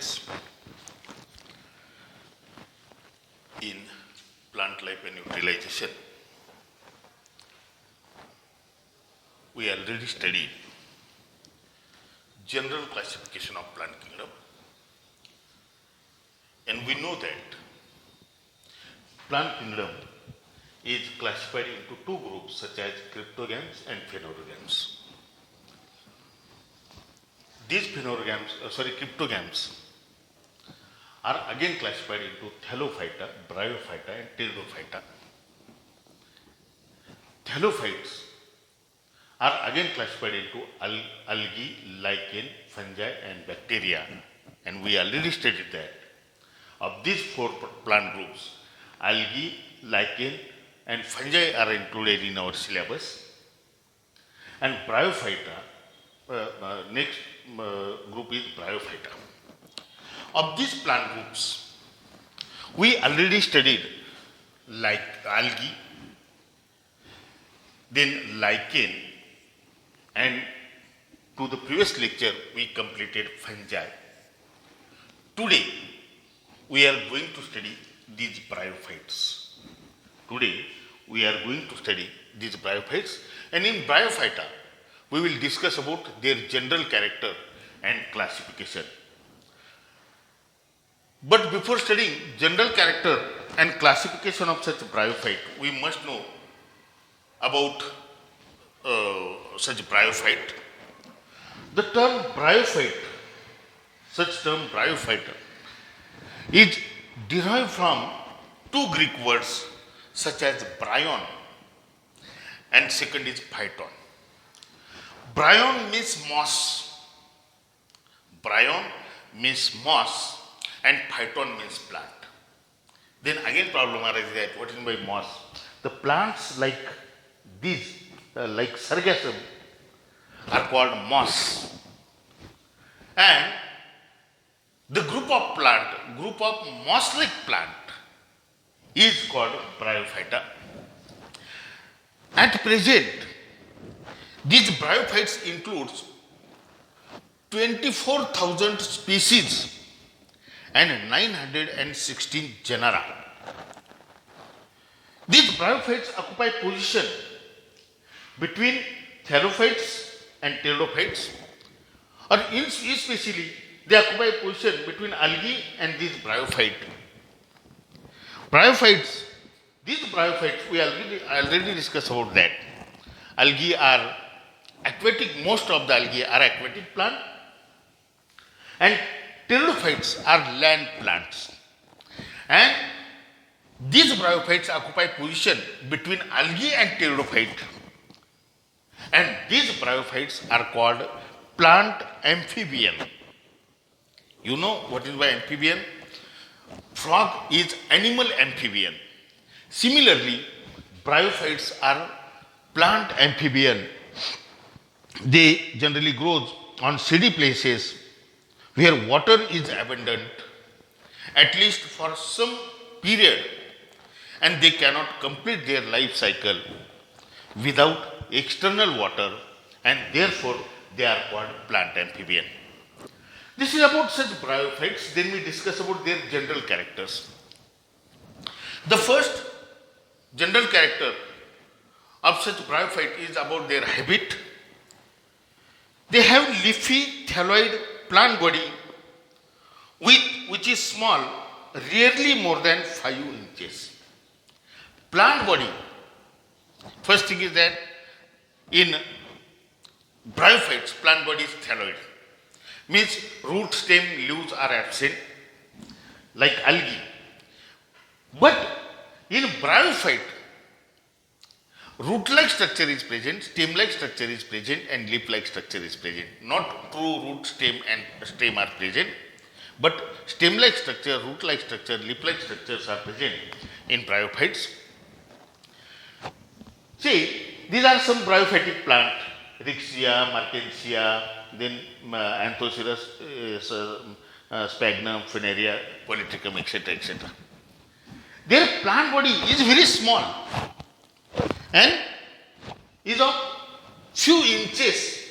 students. In plant life and utilization, we already studied general classification of plant kingdom, and we know that plant kingdom is classified into two groups such as cryptogams and phanerogams. These cryptogams are again classified into Thallophyta, Bryophyta and Pteridophyta. Thallophytes are again classified into algae, lichen, fungi and bacteria, and we already stated that of these four plant groups, algae, lichen and fungi are included in our syllabus, and Bryophyta, next group is Bryophyta. Of these plant groups, we already studied like algae, then lichen, and to the previous lecture we completed fungi. Today we are going to study these bryophytes. And in Bryophyta we will discuss about their general character and classification. But before studying general character and classification of such bryophyte, we must know about such bryophyte. The term bryophyte, is derived from two Greek words such as bryon and second is phyton. Bryon means moss and phyton means plant. Then again problem arises that what is by moss? The plants like these, like sargassum, are called moss. And the group of moss-like plant is called Bryophyta. At present, these bryophytes includes 24,000 species and 916 genera. These bryophytes occupy position between Thallophytes and Pteridophytes, or especially they occupy position between algae and these bryophyte. These bryophytes, we already discussed about that. Algae are aquatic, most of the algae are aquatic plant, and Pteridophytes are land plants. And these bryophytes occupy position between algae and pteridophyte. And these bryophytes are called plant amphibian. You know what is by amphibian? Frog is animal amphibian. Similarly, bryophytes are plant amphibian. They generally grow on shady places where water is abundant, at least for some period, and they cannot complete their life cycle without external water, and therefore they are called plant amphibian. This is about such bryophytes. Then we discuss about their general characters. The first general character of such bryophyte is about their habit. They have leafy thalloid plant body which is small, rarely more than 5 inches. Plant body, first thing is that in bryophytes, plant body is thalloid. Means root, stem, leaves are absent like algae. But in bryophyte, root-like structure is present, stem-like structure is present and leaf-like structure is present. Not true root, stem and stem are present, but stem-like structure, root-like structure, leaf-like structures are present in bryophytes. See, these are some bryophytic plants, Rixia, Martensia, then Anthocyrus, Sphagnum, Funaria, Polytrichum, etc. Their plant body is very small and is of few inches.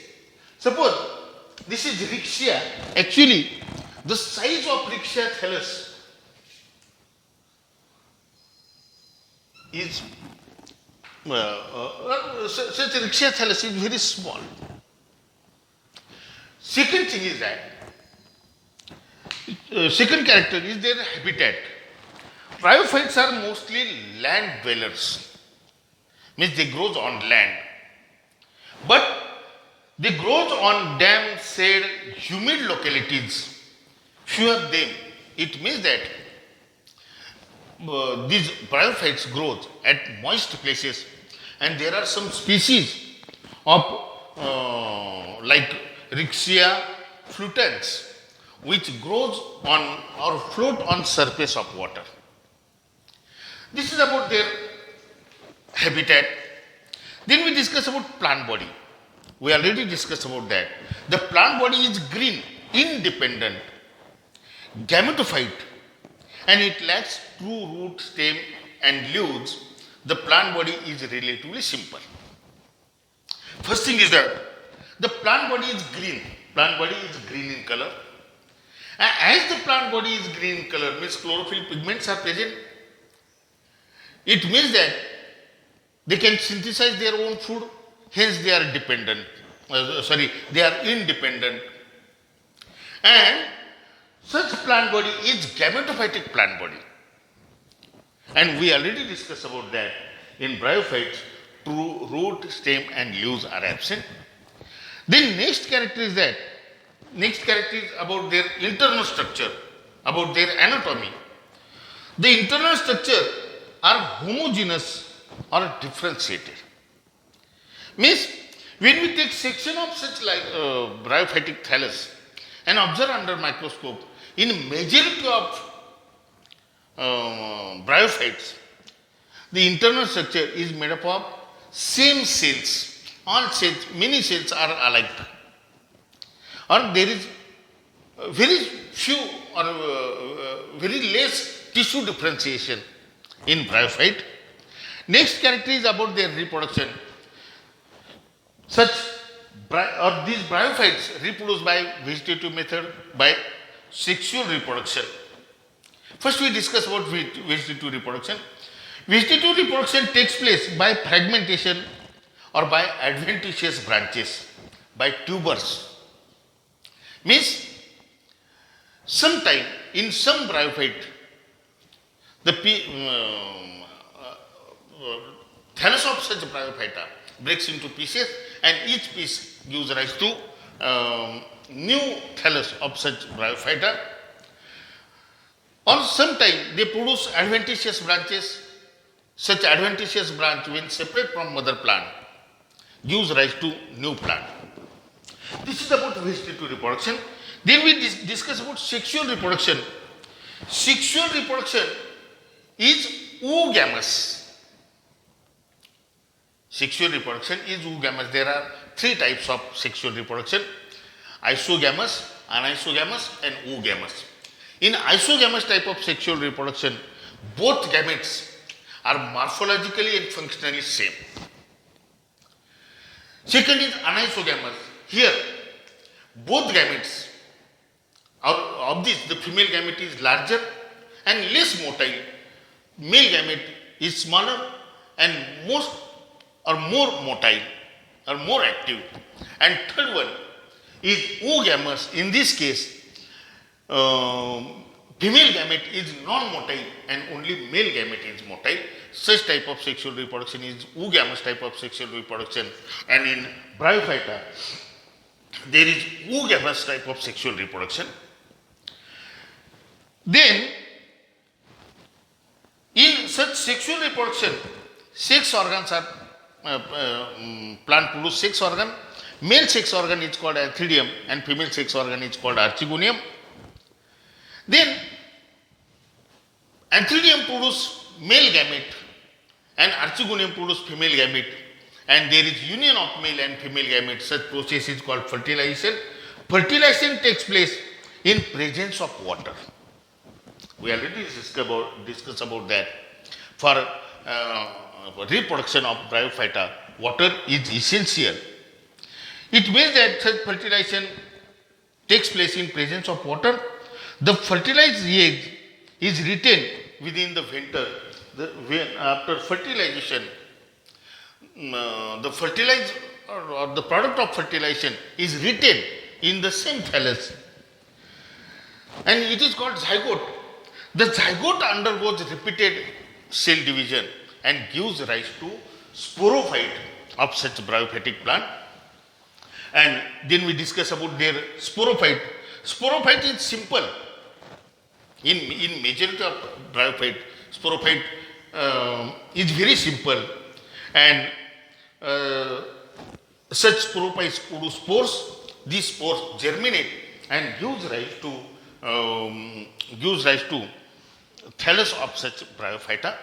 Suppose this is Rixia. Actually, The size of Rixia thallus is such Rixia thallus is very small. Second thing is that second character is their habitat. Bryophytes are mostly land dwellers, means they grow on land, but they grow on damp, shade, humid localities. Few of them. It means that these bryophytes grow at moist places, and there are some species of like Rixia flutans which grows on or float on surface of water. This is about their habitat. Then we discuss about plant body. We already discussed about that. The plant body is green, independent, gametophyte, and it lacks true root, stem and leaves. The plant body is relatively simple. First thing is that the plant body is green. Plant body is green in color. And as the plant body is green in color, means chlorophyll pigments are present. It means that they can synthesize their own food, hence they are dependent. They are independent. And such plant body is gametophytic plant body. And we already discussed about that. In bryophytes, true root, stem and leaves are absent. Then next character is about their internal structure, about their anatomy. The internal structure are homogeneous or differentiated. Means when we take section of such like bryophytic thallus and observe under microscope, in majority of bryophytes, the internal structure is made up of same cells. All cells, many cells are alike. Or there is very few or very less tissue differentiation in bryophyte. Next character is about their reproduction. These bryophytes reproduce by vegetative method, by sexual reproduction. First we discuss about vegetative reproduction. Vegetative reproduction takes place by fragmentation or by adventitious branches, by tubers. Means sometime in some bryophyte, the thallus of such bryophyta breaks into pieces, and each piece gives rise to new thallus of such bryophyta. Or sometime they produce adventitious branches. Such adventitious branch, when separate from mother plant, gives rise to new plant. This is about vegetative reproduction. Then we discuss about sexual reproduction. Sexual reproduction is oogamous. Sexual reproduction is oogamous. There are three types of sexual reproduction: isogamous, anisogamous and oogamous. In isogamous type of sexual reproduction, both gametes are morphologically and functionally same. Second is anisogamous. Here, both gametes, of this, the female gamete is larger and less motile. Male gamete is smaller and more motile or more active. And third one is oogamous. In this case, female gamete is non-motile and only male gamete is motile. Such type of sexual reproduction is oogamous type of sexual reproduction. And in bryophyta, there is oogamous type of sexual reproduction. Then, in such sexual reproduction, sex organs are, plant produce sex organ. Male sex organ is called antheridium and female sex organ is called archegonium. Then, antheridium produce male gamete and archegonium produce female gamete, and there is union of male and female gamete. Such process is called fertilization. Fertilization takes place in presence of water. We already discussed about that. For reproduction of bryophyta, water is essential. It means that such fertilization takes place in presence of water. The fertilized egg is retained within the venter. After fertilization, the fertilized or the product of fertilization is retained in the same thallus, and it is called zygote. The zygote undergoes repeated cell division and gives rise to sporophyte of such bryophytic plant. And then we discuss about their sporophyte. Sporophyte is simple. In majority of bryophyte, sporophyte is very simple, and such sporophytes produce spores. These spores germinate and gives rise to thallus of such bryophyta.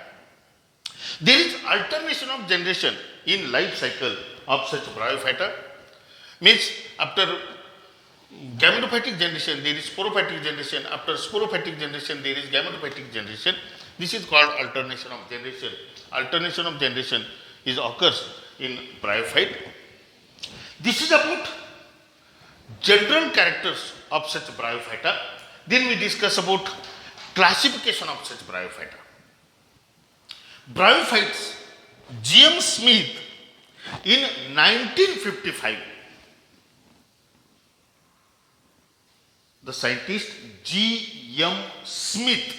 There is alternation of generation in life cycle of such bryophyta. Means after gametophytic generation there is sporophytic generation. After sporophytic generation there is gametophytic generation. This is called alternation of generation. Alternation of generation occurs in bryophyte. This is about general characters of such bryophyta. Then we discuss about classification of such bryophyta. Bryophytes, G.M. Smith in 1955, the scientist G.M. Smith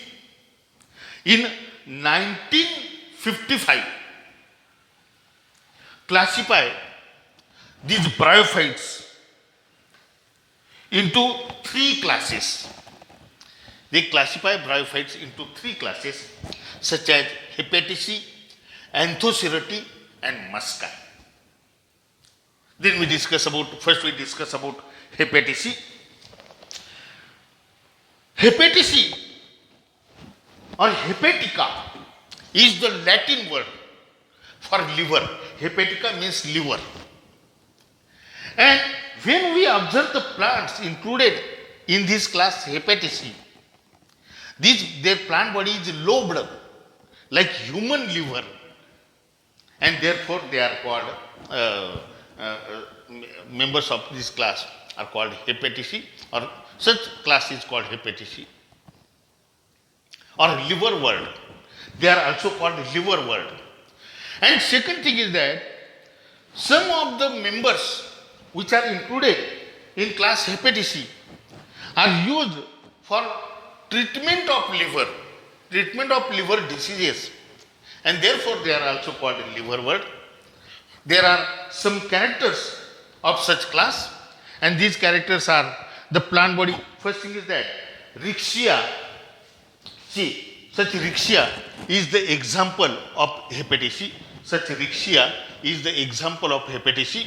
in 1955 classify these bryophytes into three classes. They classify bryophytes into three classes such as Hepatici, Anthocerati and Musca. Then we discuss about Hepatici. Hepatici or Hepatica is the Latin word for liver. Hepatica means liver. And when we observe the plants included in this class Hepatici, their plant body is lobed like human liver, and therefore they are called members of this class are called Hepatici, or such class is called Hepatici or liver world. They are also called liver world. And second thing is that some of the members which are included in class Hepatici are used for treatment of liver diseases, and therefore they are also called liver world. There are some characters of such class, and these characters are the plant body. First thing is that Rixia. See, such Rixia is the example of Hepatici. Such Rixia is the example of Hepatici.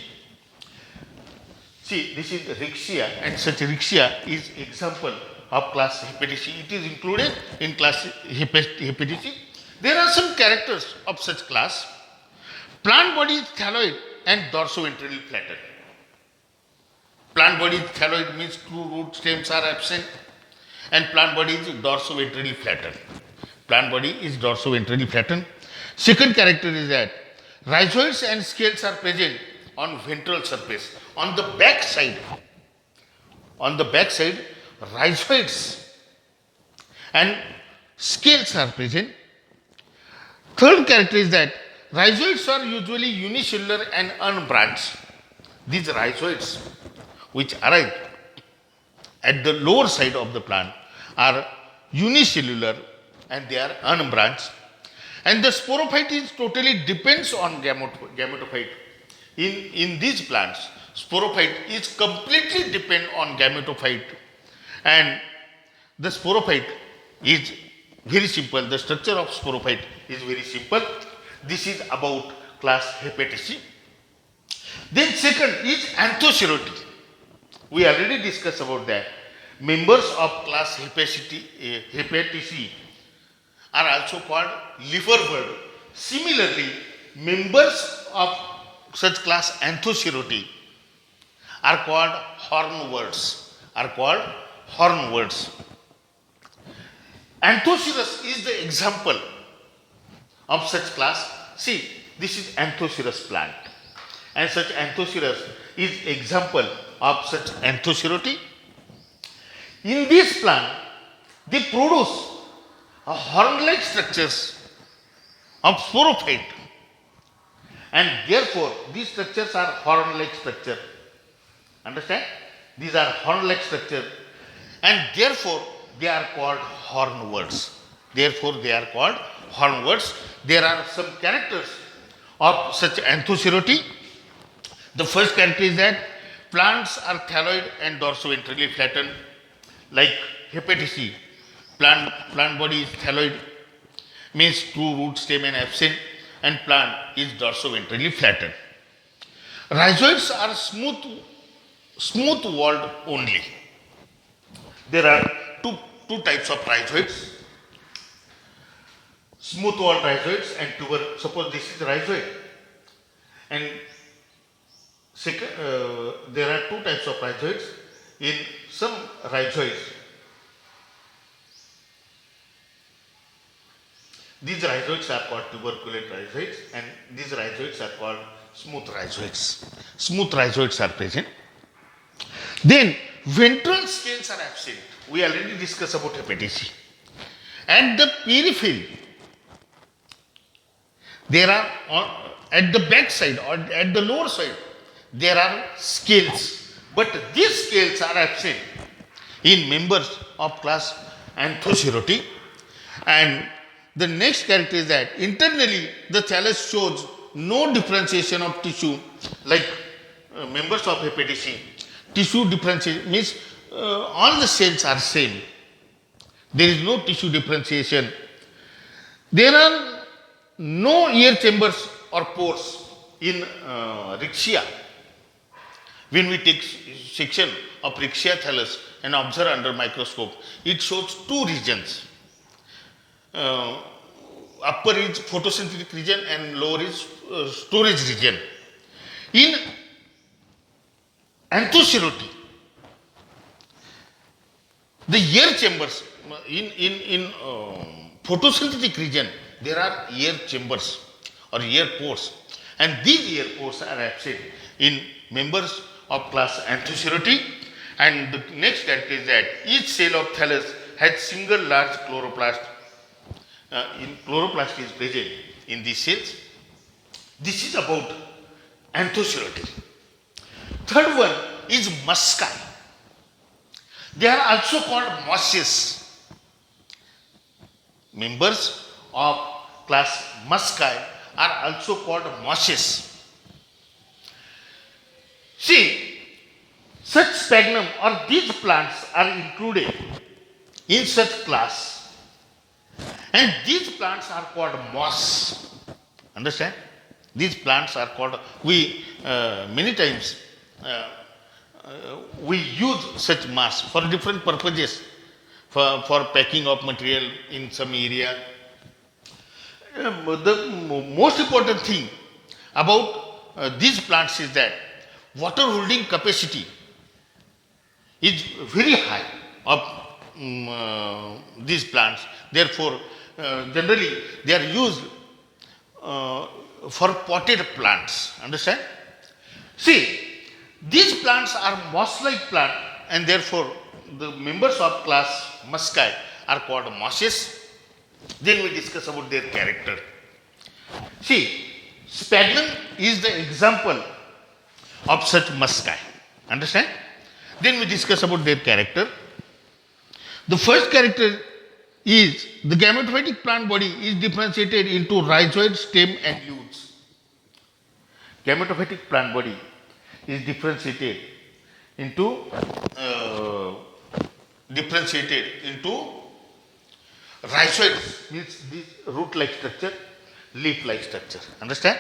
See, this is Rixia, and such Rixia is example of class Hepatici. It is included in class Hepatici. There are some characters of such class. Plant body is thalloid and dorsoventrally flattened. Plant body is thalloid means two root stems are absent, and plant body is dorsoventrally flattened. Plant body is dorsoventrally flattened. Second character is that rhizoids and scales are present on ventral surface. On the back side, rhizoids and scales are present. Third character is that rhizoids are usually unicellular and unbranched. These rhizoids which arise at the lower side of the plant are unicellular and they are unbranched. And the sporophyte is totally depends on gametophyte. In these plants, sporophyte is completely depend on gametophyte, and the sporophyte is very simple. The structure of sporophyte is very simple. This is about class Hepatici. Then second is Anthocerati. We already discussed about that. Members of class Hepatici are also called liver world. Similarly, members of such class Anthocerati are called hornworts. Anthocerus is the example of such class. See, this is Anthocerus plant, and such Anthocerus is example of such Anthocerati. In this plant, They produce a horn-like structures of sporophyte, and therefore these structures are horn-like structure. Understand? These are horn-like structure, and therefore they are called hornworts. Therefore they are called hornworts. There are some characters of such anthoceroty. The first character is that plants are thalloid and dorsoventrally flattened, like Hepaticaceae. Plant body is thalloid, means true root stem and absent, and plant is dorsoventrally flattened. Rhizoids are smooth walled only. There are two types of rhizoids: smooth walled rhizoids and tuber. Suppose this is rhizoid, and there are two types of rhizoids. In some rhizoids, these rhizoids are called tuberculate rhizoids, and these rhizoids are called smooth rhizoids. Smooth rhizoids are present. Then ventral scales are absent. We already discussed about Hepaticaceae. At the periphery, there are at the back side or at the lower side, there are scales, but these scales are absent in members of class Anthocerote. And the next character is that internally the thallus shows no differentiation of tissue like members of Hepaticaceae. Tissue differentiation means all the cells are same. There is no tissue differentiation. There are no air chambers or pores in Rixia. When we take section of Rixia thallus and observe under microscope, it shows two regions. Upper is photosynthetic region and lower is storage region. In Anthocerote, the air chambers in photosynthetic region, there are air chambers or air pores, and these air pores are absent in members of class Anthocerote. And the next character is that each cell of thallus has single large chloroplast. In chloroplast is present in these cells. This is about Anthocerote. Third one is musci. They are also called mosses. Members of class musci are also called mosses. See, such sphagnum or these plants are included in such class, and these plants are called moss. Understand? These plants are called, we many times we use such moss for different purposes, for packing of material in some area. The most important thing about these plants is that water holding capacity is very high of these plants. Therefore, generally they are used for potted plants. Understand? See, these plants are moss-like plant, and therefore the members of class musci are called mosses. Then we discuss about their character. See, sphagnum is the example of such musci. Understand? Then we discuss about their character. The first character is the gametophytic plant body is differentiated into rhizoid, stem and leaves. Gametophytic plant body is differentiated into rhizoids, means this root-like structure, leaf-like structure. Understand?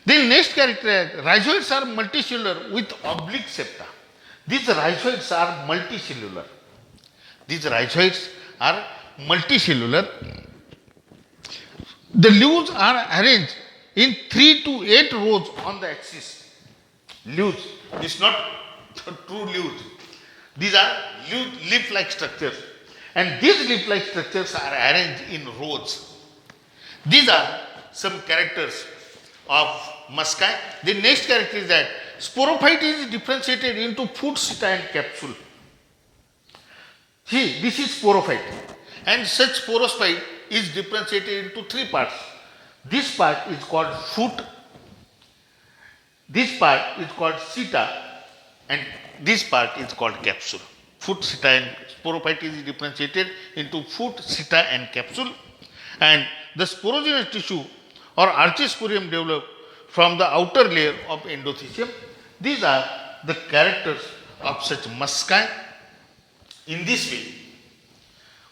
Then next character, rhizoids are multicellular with oblique septa. These rhizoids are multicellular. These rhizoids are multicellular. The leaves are arranged in 3 to 8 rows on the axis. Leaves is not true leaves. These are leaf-like structures, and these leaf-like structures are arranged in rows. These are some characters of musci. The next character is that sporophyte is differentiated into food seta and capsule. See, this is sporophyte, and such sporophyte is differentiated into three parts. This part is called foot, this part is called seta, and this part is called capsule. Foot, seta, and sporophyte is differentiated into foot, seta, and capsule, and the sporogenous tissue or archisporium develop from the outer layer of endothecium. These are the characters of such musci. In this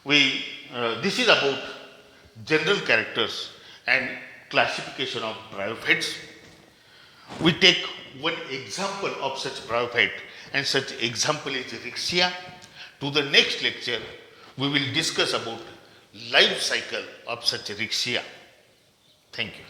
way, this is about general characters and classification of bryophytes. We take one example of such bryophyte, and such example is Rixia. To the next lecture, we will discuss about life cycle of such Rixia. Thank you.